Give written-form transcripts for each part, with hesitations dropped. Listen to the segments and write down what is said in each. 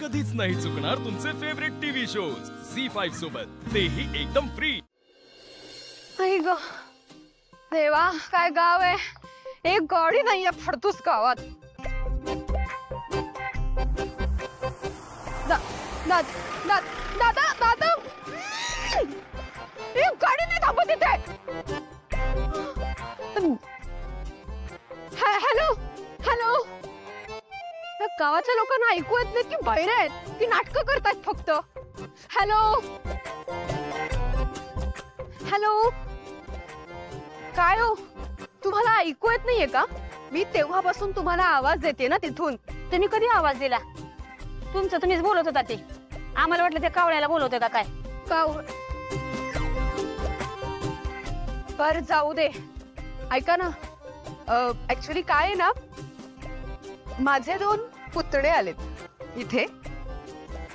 कधीच नाही चुकणार तुमचे फेवरेट टीव्ही शोज झी5 सोबत, तेही एकदम फ्री। आई ग देवा, काय गाव आहे, एक गाडी नाहीये फडतूस गावात। दादा दादा, एक गाडी नाही थांबत इथे। हॅलो हॅलो, गावाच्या लोकांना ऐकू येत नाही की बहिरे आहेत, ती नाटकं करतात फक्त। हॅलो हॅलो, काय हो, तुम्हाला ऐकू येत नाहीये का? मी तेव्हापासून तुम्हाला आवाज देते ना तिथून। तुम्ही कधी आवाज दिला? तुमचं तुम्हीच बोलत होता ते, आम्हाला वाटलं ते कावळ्याला बोलवतोय का काय? पर जाऊ दे, ऐका ना, ऍक्च्युली काय आहे ना, माझे 2 पुतणे आलेत इथे,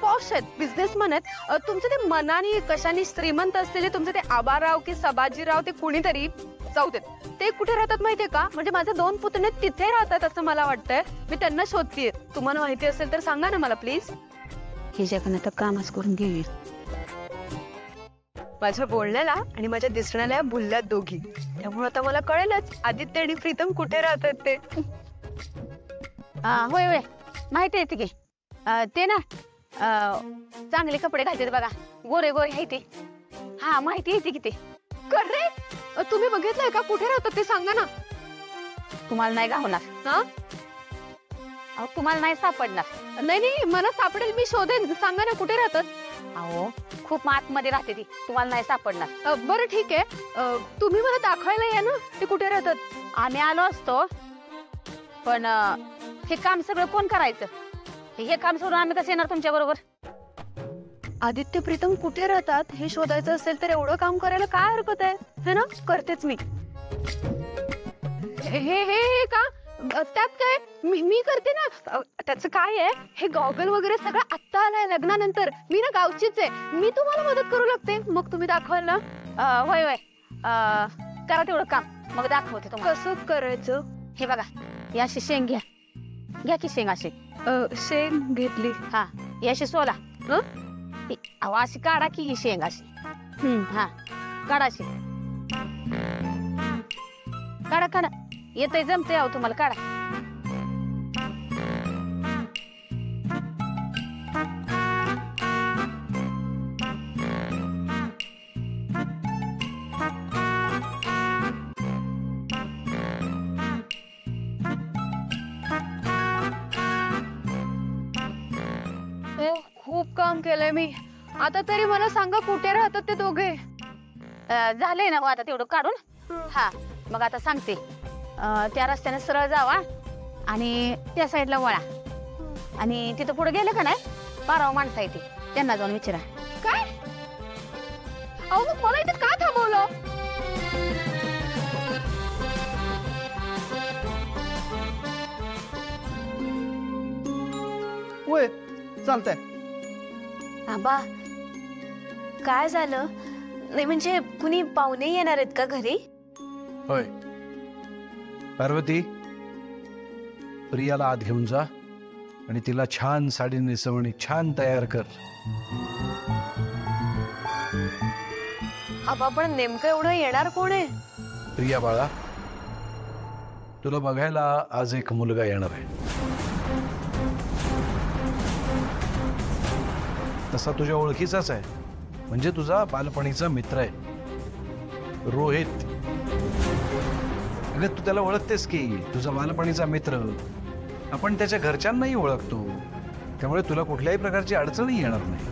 पॉश आहेत, बिझनेसमॅन आहेत। तुमचे ते मनाने कशाने श्रीमंत असलेले तुमचे ते आबाराव की सबाजीराव, ते कुणीतरी, जाऊ देत, ते कुठे राहतात माहितीये का? म्हणजे माझे 2 पुतणे तिथे राहतात असं मला वाटतंय, मी त्यांना शोधतीये। तुम्हाला माहिती असेल तर सांगा ना मला प्लीज। हिच्याकडनं तर कामच करून घेऊ। माझ्या बोलण्याला आणि माझ्या दिसण्याला भुलल्यात दोघी, त्यामुळे आता मला कळेलच आदित्य आणि प्रीतम कुठे राहतात ते। होय होय, माहिती आहे की ते ना चांगले कपडे घालतात बघा, गोरे गोरे आहे ते। हा माहिती आहे की ते। करे, तुम्ही बघितलंय का कुठे राहतात ते सांगा ना। तुम्हाला नाही गावणार, हा तुम्हाला नाही सापडणार। नाही नाही, मला सापडेल, मी शोधेन, सांगा ना कुठे राहतात। अहो खूप आतमध्ये राहते ती, तुम्हाला नाही सापडणार। बरं ठीक आहे, तुम्ही मला दाखवायला या ना ते कुठे राहतात। आम्ही आलो असतो, पण हे काम सगळं कोण करायचं? हे काम सोडून आम्ही कसं येणार तुमच्या बरोबर? आदित्य प्रीतम कुठे राहतात हे शोधायचं असेल तर एवढं काम करायला काय हरकत आहे, है ना? करतेच मी। हे का त्यात काय, मी करते ना, त्याचं काय आहे, हे गॉगल वगैरे सगळं आत्ता आलंय लग्नानंतर, मी ना गावचीच आहे, मी तुम्हाला मदत करू लागते, मग तुम्ही दाखवाल ना। होय होय, करा तेवढं काम, मग दाखवते तुम्हाला कसं करायचं। हे बघा, ही अशी शेंग घ्या, घ्या की शेंग अशी। शेंग घेतली, हा, ही अशी सोला, अहो अशी काढा की ही शेंग अशी, हा काढा अशी, काढा काढा, येतंय जमते अहो तुम्हाला, काढा। खूप काम केलंय मी, आता तरी मला सांगा कुठे राहतात ते दोघे। झालंय ना आता तेवढं काढून। हा मग आता सांगते, त्या रस्त्याने सरळ जावा आणि त्या साईडला वळा, आणि तिथं पुढे गेलं का नाही, 12 माणसं आहे ते, त्यांना जाऊन विचारा। काय? अहो मग मला इथे का थांबवलं? होय चालतंय। आबा काय झालं? नाही म्हणजे कुणी पाहुणे येणार आहेत का घरी? होय पार्वती, प्रियाला आत घेऊन जा आणि तिला छान साडी नेसवणी छान तयार कर। आबा पण नेमकं एवढं येणार कोण आहे? प्रिया बाळा, तुला बघायला आज एक मुलगा येणार आहे, तसा तुझ्या ओळखीचाच आहे, म्हणजे तुझा बालपणीचा मित्र आहे रोहित। अगं तू त्याला ओळखतेस की, तुझा बालपणीचा मित्र, आपण त्याच्या घरच्यांनाही ओळखतो, त्यामुळे तुला कुठल्याही प्रकारची अडचणही येणार नाही।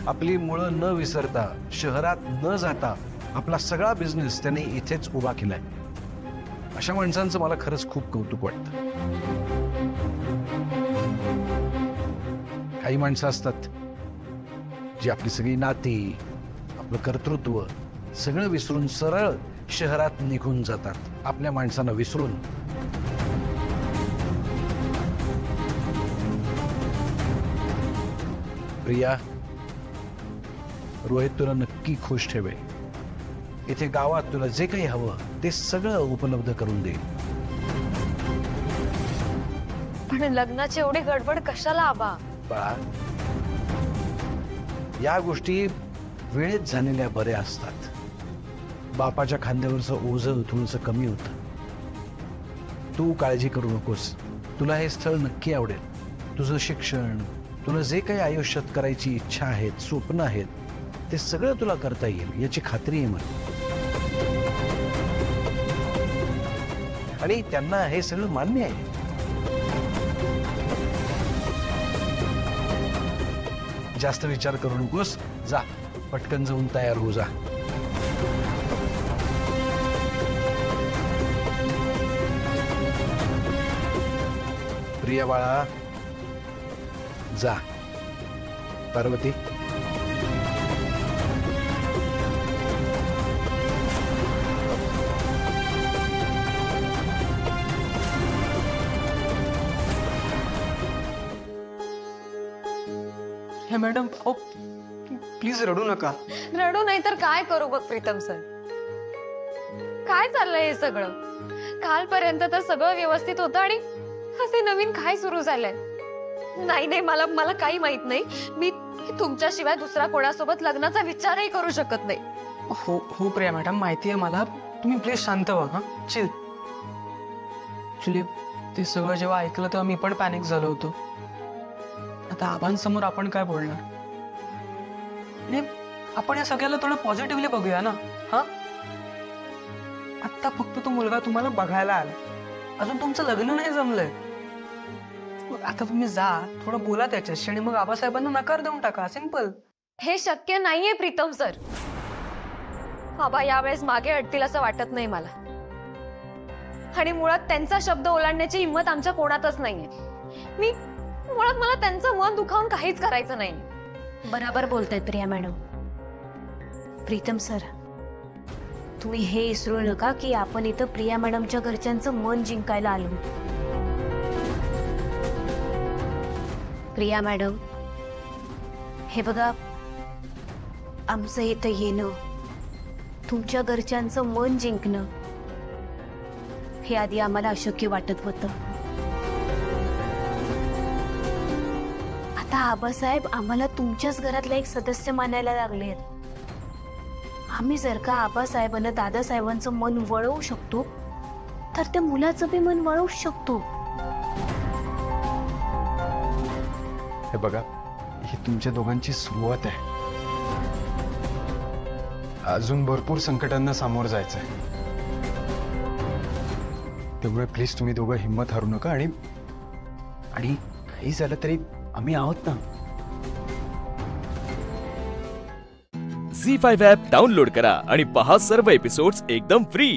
आपली मुळं न विसरता, शहरात न जाता आपला सगळा बिझनेस त्याने इथेच उभा केलाय। अशा माणसांचं मला खरंच खूप कौतुक वाटतं। काही माणसं असतात जी आपली सगळी नाती, आपलं कर्तृत्व सगळं विसरून सरळ शहरात निघून जातात, आपल्या माणसांना विसरून। प्रिया, रोहित तुला नक्की खुश ठेवेल, इथे गावात तुला जे काही हवं ते सगळं उपलब्ध करून देईल। पण लग्नाची एवढी गडबड कशाला आबा? बाळा, या गोष्टी वेळेत झालेल्या बऱ्या असतात. बापाच्या खांद्यावरचं ओझं थोडंसं कमी होतं. तू काळजी करू नकोस. तुला हे स्थळ नक्की आवडेल. तुझं शिक्षण, तुला जे काही आयुष्यात करायची इच्छा आहेत, स्वप्न आहेत, ते सगळं तुला करता येईल याची खात्री आहे मला. आणि त्यांना हे सगळं मान्य आहे. जास्त विचार करू नकोस. जा, पटकन जाऊन तयार हो. जा. प्रिया बाळा, जा. पार्वती, हे मॅडम, प्लीज रडू नका. रडू नाही तर काय करू बघ प्रीतम सर. काय चाललंय हे सगळं? कालपर्यंत तर सगळं व्यवस्थित होतं आणि असे नवीन काय सुरू झालंय? नाही नाही, मला काही माहित नाही. मी तुमच्याशिवाय दुसऱ्या कोणासोबत लग्नाचा विचारही करू शकत नाही. हो प्रिया मॅडम, माहिती आहे मला. तुम्ही प्लीज शांत व्हा. हा, चिल. ऍक्च्युली ते सगळं जेव्हा ऐकलं तेव्हा मी पण पॅनिक झालो होतो. आता आबांसमोर आपण काय बोलणार? आणि आपण या सगळ्याला थोडं पॉझिटिव्हली बघूया ना. हा, आता फक्त तो मुलगा तुम्हाला बघायला आला, अजून तुमचं लग्न नाही जमलंय. मग आता तुम्ही जा, थोडं बोला त्याच्याशी आणि मग आबासाहेबांना नकार देऊन टाका. सिंपल. हे शक्य नाहीये प्रीतम सर. आबा यावेळेस मागे हटतील असं वाटत नाही मला. आणि मुळात त्यांचा शब्द ओलांडण्याची हिंमत आमच्या कोणातच नाहीये. मुळात मला त्यांचं मन दुखावून काहीच करायचं नाही. बराबर बोलतायत प्रिया मॅडम. प्रीतम सर, तुम्ही हे विसरू नका की आपण इथं प्रिया मॅडमच्या घरच्यांचं मन जिंकायला आलो. प्रिया मॅडम, हे बघा, आमचं इथं येणं, तुमच्या घरच्यांचं मन जिंकणं, हे आधी आम्हाला अशक्य वाटत होतं. आता आबासाहेब आम्हाला तुमच्याच घरातला एक सदस्य मानायला लागलेत. आम्ही जर का आबासाहेबांना दादासाहेबांचं मन वळवू शकतो, तर त्या मुलाचं बी मन वळवू शकतो. हे बघा, ही तुमच्या दोघांची सुरुवात आहे. अजून भरपूर संकटांना सामोरं जायचंय. त्यामुळे प्लीज तुम्ही दोघं हिंमत हारू नका. आणि काही झालं तरी आम्ही आहोत ना. झी5 ॲप डाउनलोड करा आणि पहा सर्व एपिसोड्स एकदम फ्री.